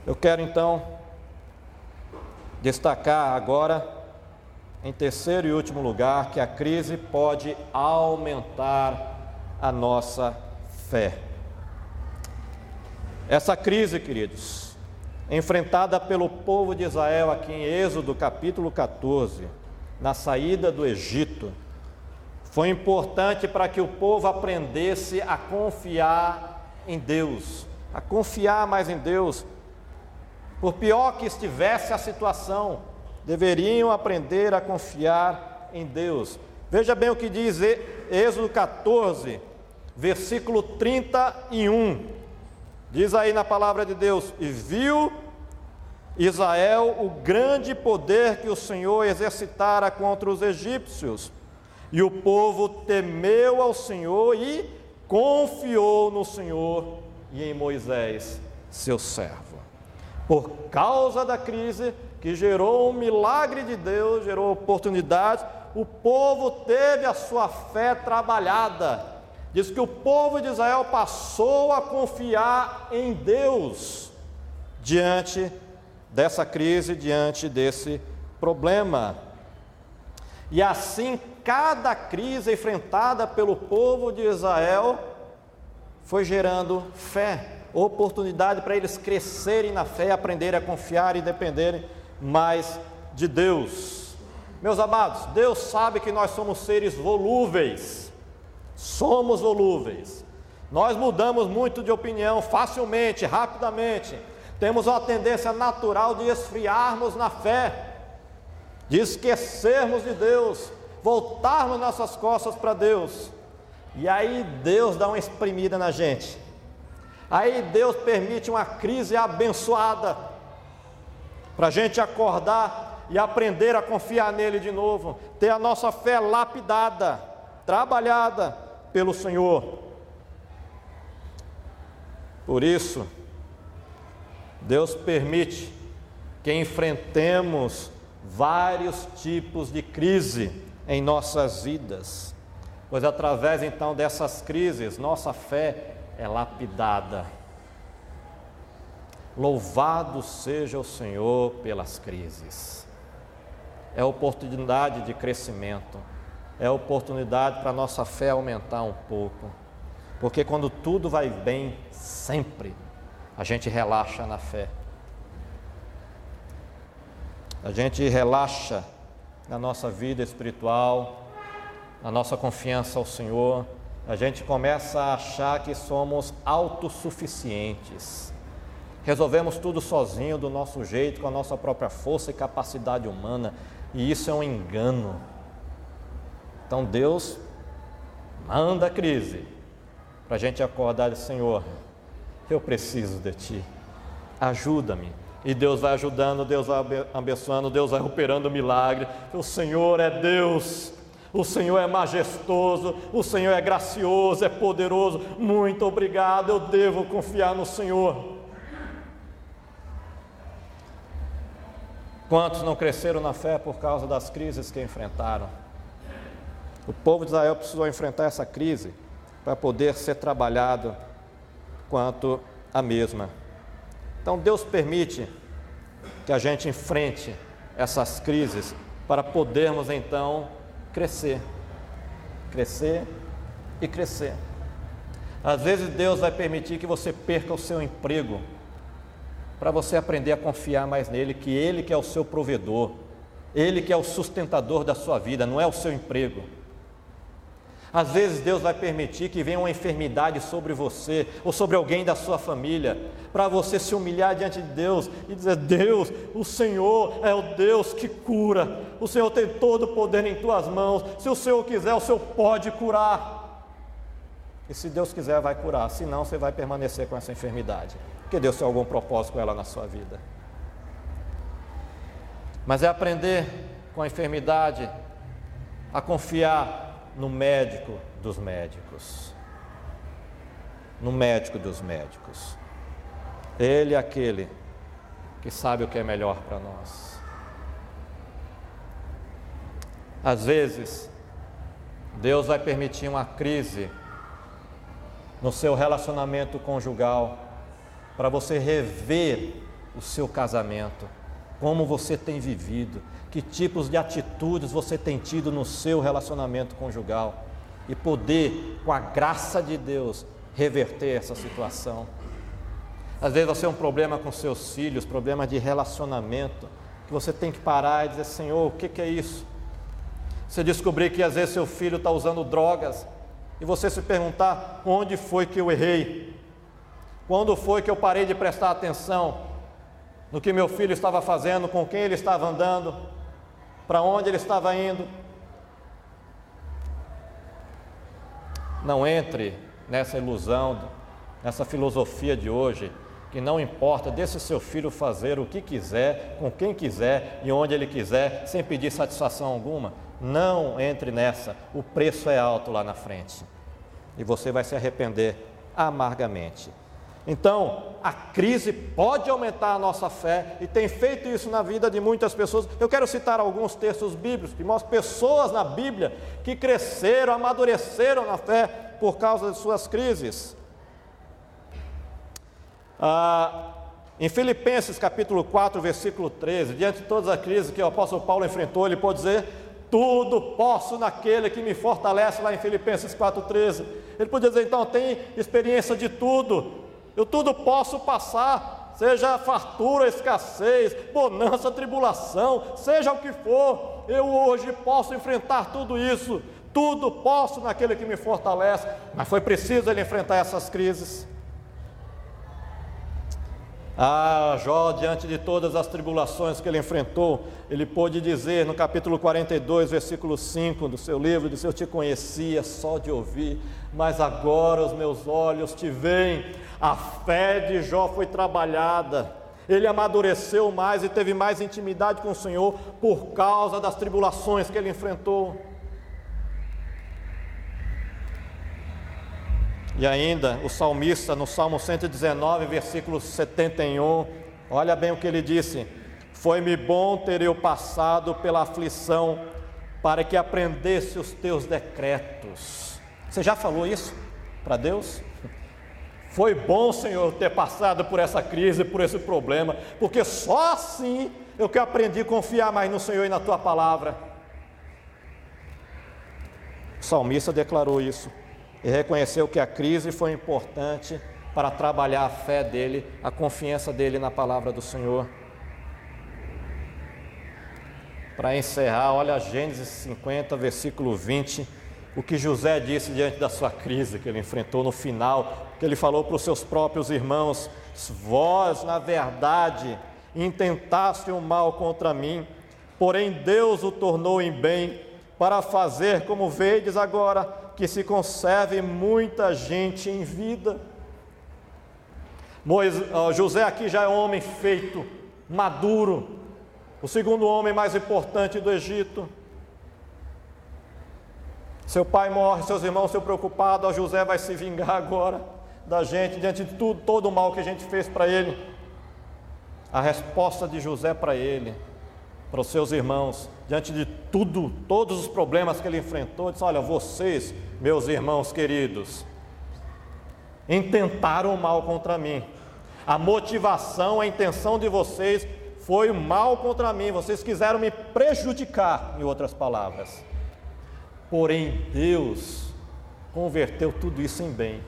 Eu quero então destacar agora, em terceiro e último lugar, que a crise pode aumentar a nossa fé. Essa crise, queridos, enfrentada pelo povo de Israel aqui em Êxodo capítulo 14, na saída do Egito, foi importante para que o povo aprendesse a confiar em Deus, a confiar mais em Deus. Por pior que estivesse a situação, deveriam aprender a confiar em Deus. Veja bem o que diz Êxodo 14, versículo 31. Diz aí na palavra de Deus: e viu Israel o grande poder que o Senhor exercitara contra os egípcios, e o povo temeu ao Senhor e confiou no Senhor e em Moisés, seu servo. Por causa da crise que gerou um milagre de Deus, gerou oportunidades, o povo teve a sua fé trabalhada. Diz que o povo de Israel passou a confiar em Deus diante dessa crise, diante desse problema. E assim, cada crise enfrentada pelo povo de Israel foi gerando fé, oportunidade para eles crescerem na fé, aprenderem a confiar e dependerem mais de Deus. Meus amados, Deus sabe que nós somos seres volúveis. Somos volúveis. Nós mudamos muito de opinião facilmente, rapidamente. Temos uma tendência natural de esfriarmos na fé, de esquecermos de Deus, voltarmos nossas costas para Deus. E aí Deus dá uma espremida na gente. Aí Deus permite uma crise abençoada, para a gente acordar e aprender a confiar nele de novo, ter a nossa fé lapidada, trabalhada pelo Senhor. Por isso, Deus permite que enfrentemos vários tipos de crise em nossas vidas, pois através então dessas crises, nossa fé é lapidada. Louvado seja o Senhor pelas crises. É oportunidade de crescimento, é oportunidade para a nossa fé aumentar um pouco, porque quando tudo vai bem, sempre, a gente relaxa na fé. A gente relaxa na nossa vida espiritual, na nossa confiança ao Senhor. A gente começa a achar que somos autossuficientes. Resolvemos tudo sozinho, do nosso jeito, com a nossa própria força e capacidade humana. E isso é um engano. Então Deus manda a crise para a gente acordar e dizer: Senhor, eu preciso de Ti, ajuda-me. E Deus vai ajudando, Deus vai abençoando, Deus vai operando milagre. O Senhor é Deus, o Senhor é majestoso, o Senhor é gracioso, é poderoso. Muito obrigado, eu devo confiar no Senhor. Quantos não cresceram na fé por causa das crises que enfrentaram? O povo de Israel precisou enfrentar essa crise para poder ser trabalhado quanto a mesma. Então Deus permite que a gente enfrente essas crises para podermos então crescer e crescer. Às vezes Deus vai permitir que você perca o seu emprego, para você aprender a confiar mais nele, que Ele que é o seu provedor, Ele que é o sustentador da sua vida, não é o seu emprego. Às vezes Deus vai permitir que venha uma enfermidade sobre você, ou sobre alguém da sua família, para você se humilhar diante de Deus e dizer: Deus, o Senhor é o Deus que cura, o Senhor tem todo o poder em tuas mãos, se o Senhor quiser, o Senhor pode curar. E se Deus quiser, vai curar, senão você vai permanecer com essa enfermidade, porque Deus tem algum propósito com ela na sua vida. Mas é aprender com a enfermidade a confiar no médico dos médicos, no médico dos médicos. Ele é aquele que sabe o que é melhor para nós. Às vezes, Deus vai permitir uma crise no seu relacionamento conjugal, para você rever o seu casamento, como você tem vivido, que tipos de atitudes você tem tido no seu relacionamento conjugal e poder, com a graça de Deus, reverter essa situação. Às vezes você tem um problema com seus filhos, problema de relacionamento, que você tem que parar e dizer: Senhor, o que é isso? Você descobrir que às vezes seu filho está usando drogas e você se perguntar: onde foi que eu errei? Quando foi que eu parei de prestar atenção no que meu filho estava fazendo, com quem ele estava andando, para onde ele estava indo? Não entre nessa ilusão, nessa filosofia de hoje, que não importa, deixe seu filho fazer o que quiser, com quem quiser e onde ele quiser, sem pedir satisfação alguma. Não entre nessa, o preço é alto lá na frente e você vai se arrepender amargamente. Então, a crise pode aumentar a nossa fé e tem feito isso na vida de muitas pessoas. Eu quero citar alguns textos bíblicos que mostram pessoas na Bíblia que cresceram, amadureceram na fé por causa de suas crises. Em Filipenses capítulo 4, versículo 13, diante de todas as crises que o apóstolo Paulo enfrentou, ele pode dizer: tudo posso naquele que me fortalece, lá em Filipenses 4,13. Ele podia dizer: então, tem experiência de tudo, eu tudo posso passar, seja fartura, escassez, bonança, tribulação, seja o que for, eu hoje posso enfrentar tudo isso, tudo posso naquele que me fortalece. Mas foi preciso ele enfrentar essas crises. Jó, diante de todas as tribulações que ele enfrentou, ele pôde dizer no capítulo 42, versículo 5 do seu livro: eu te conhecia só de ouvir, mas agora os meus olhos te veem. A fé de Jó foi trabalhada, ele amadureceu mais e teve mais intimidade com o Senhor por causa das tribulações que ele enfrentou. E ainda o salmista, no Salmo 119, versículo 71, olha bem o que ele disse: foi-me bom ter eu passado pela aflição, para que aprendesse os teus decretos. Você já falou isso para Deus? Foi bom, Senhor, ter passado por essa crise, por esse problema, porque só assim eu que aprendi a confiar mais no Senhor e na tua palavra. O salmista declarou isso e reconheceu que a crise foi importante para trabalhar a fé dele, a confiança dele na palavra do Senhor. Para encerrar, olha Gênesis 50, versículo 20, o que José disse diante da sua crise que ele enfrentou no final, que ele falou para os seus próprios irmãos: vós, na verdade, intentaste o mal contra mim, porém Deus o tornou em bem, para fazer, como vedes agora, que se conserve muita gente em vida. José aqui já é um homem feito, maduro, o segundo homem mais importante do Egito. Seu pai morre, seus irmãos estão preocupados, José vai se vingar agora da gente, diante de tudo, todo o mal que a gente fez para ele. A resposta de José para ele, para os seus irmãos, diante de tudo, todos os problemas que ele enfrentou, disse: olha, vocês, meus irmãos queridos, intentaram o mal contra mim, a motivação, a intenção de vocês foi o mal contra mim, vocês quiseram me prejudicar, em outras palavras, porém Deus converteu tudo isso em bem.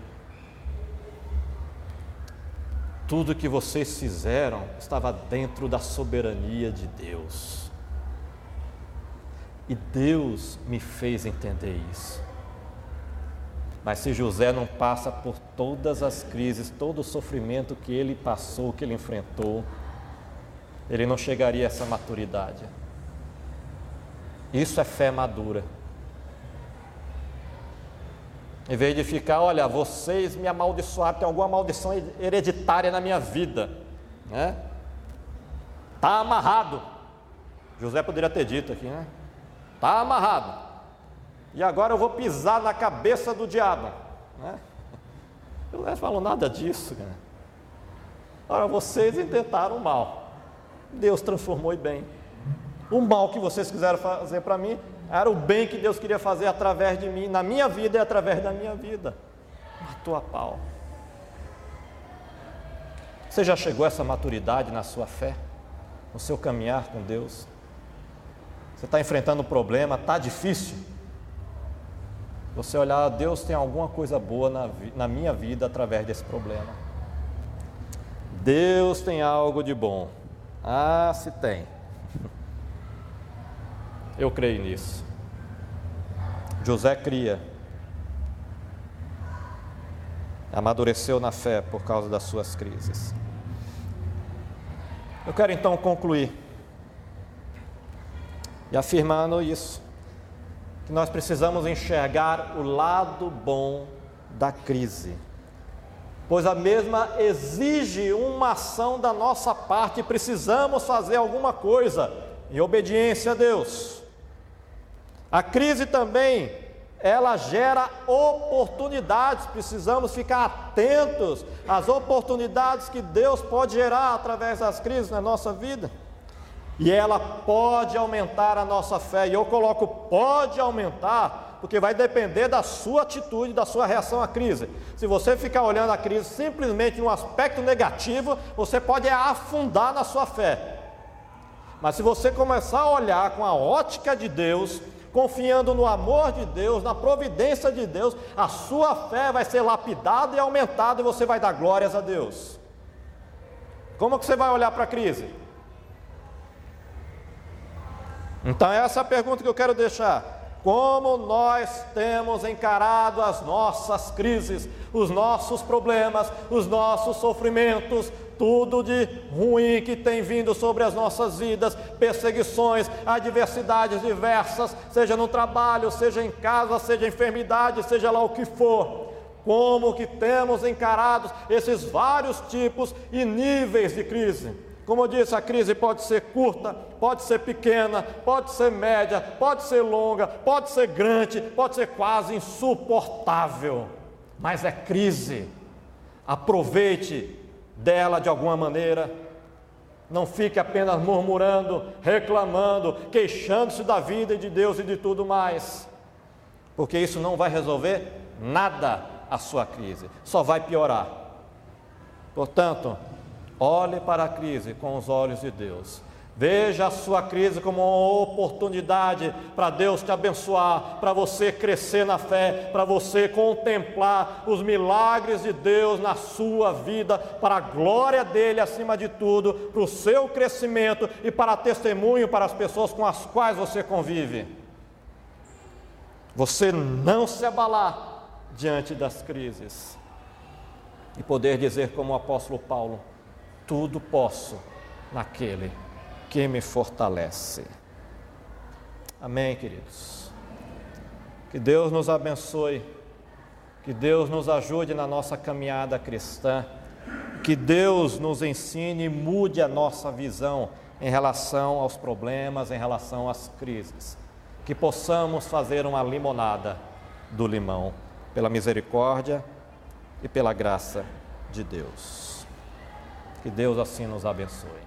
Tudo que vocês fizeram estava dentro da soberania de Deus. E Deus me fez entender isso. Mas se José não passa por todas as crises, todo o sofrimento que ele passou, que ele enfrentou, ele não chegaria a essa maturidade. Isso é fé madura. Em vez de ficar: olha, vocês me amaldiçoaram, tem alguma maldição hereditária na minha vida, né? Está amarrado. José poderia ter dito aqui, né? Está amarrado. E agora eu vou pisar na cabeça do diabo, né? José falou nada disso, cara. Ora, vocês intentaram o mal, Deus transformou em bem. O mal que vocês quiseram fazer para mim era o bem que Deus queria fazer através de mim, na minha vida e através da minha vida. Matou a pau. Você já chegou a essa maturidade na sua fé, no seu caminhar com Deus? Você está enfrentando um problema, está difícil? Você olhar, Deus tem alguma coisa boa na minha vida através desse problema. Deus tem algo de bom. Ah, se tem. Eu creio nisso. José cria. Amadureceu na fé por causa das suas crises. Eu quero então concluir e afirmando isso, que nós precisamos enxergar o lado bom da crise, pois a mesma exige uma ação da nossa parte, e precisamos fazer alguma coisa em obediência a Deus. A crise também, ela gera oportunidades, precisamos ficar atentos às oportunidades que Deus pode gerar através das crises na nossa vida. E ela pode aumentar a nossa fé, e eu coloco pode aumentar, porque vai depender da sua atitude, da sua reação à crise. Se você ficar olhando a crise simplesmente em um aspecto negativo, você pode afundar na sua fé. Mas se você começar a olhar com a ótica de Deus, confiando no amor de Deus, na providência de Deus, a sua fé vai ser lapidada e aumentada, e você vai dar glórias a Deus. Como que você vai olhar para a crise? Então essa é a pergunta que eu quero deixar. Como nós temos encarado as nossas crises, os nossos problemas, os nossos sofrimentos, tudo de ruim que tem vindo sobre as nossas vidas, perseguições, adversidades diversas, seja no trabalho, seja em casa, seja enfermidade, seja lá o que for. Como que temos encarado esses vários tipos e níveis de crise? Como eu disse, a crise pode ser curta, pode ser pequena, pode ser média, pode ser longa, pode ser grande, pode ser quase insuportável, mas é crise. Aproveite dela de alguma maneira, não fique apenas murmurando, reclamando, queixando-se da vida e de Deus e de tudo mais, porque isso não vai resolver nada a sua crise, só vai piorar. Portanto, olhe para a crise com os olhos de Deus. Veja a sua crise como uma oportunidade para Deus te abençoar, para você crescer na fé, para você contemplar os milagres de Deus na sua vida, para a glória dele acima de tudo, para o seu crescimento e para testemunho para as pessoas com as quais você convive. Você não se abalar diante das crises e poder dizer como o apóstolo Paulo: tudo posso naquele que me fortalece. Amém, queridos? Que Deus nos abençoe, que Deus nos ajude na nossa caminhada cristã, que Deus nos ensine e mude a nossa visão em relação aos problemas, em relação às crises, que possamos fazer uma limonada do limão, pela misericórdia e pela graça de Deus. Que Deus assim nos abençoe.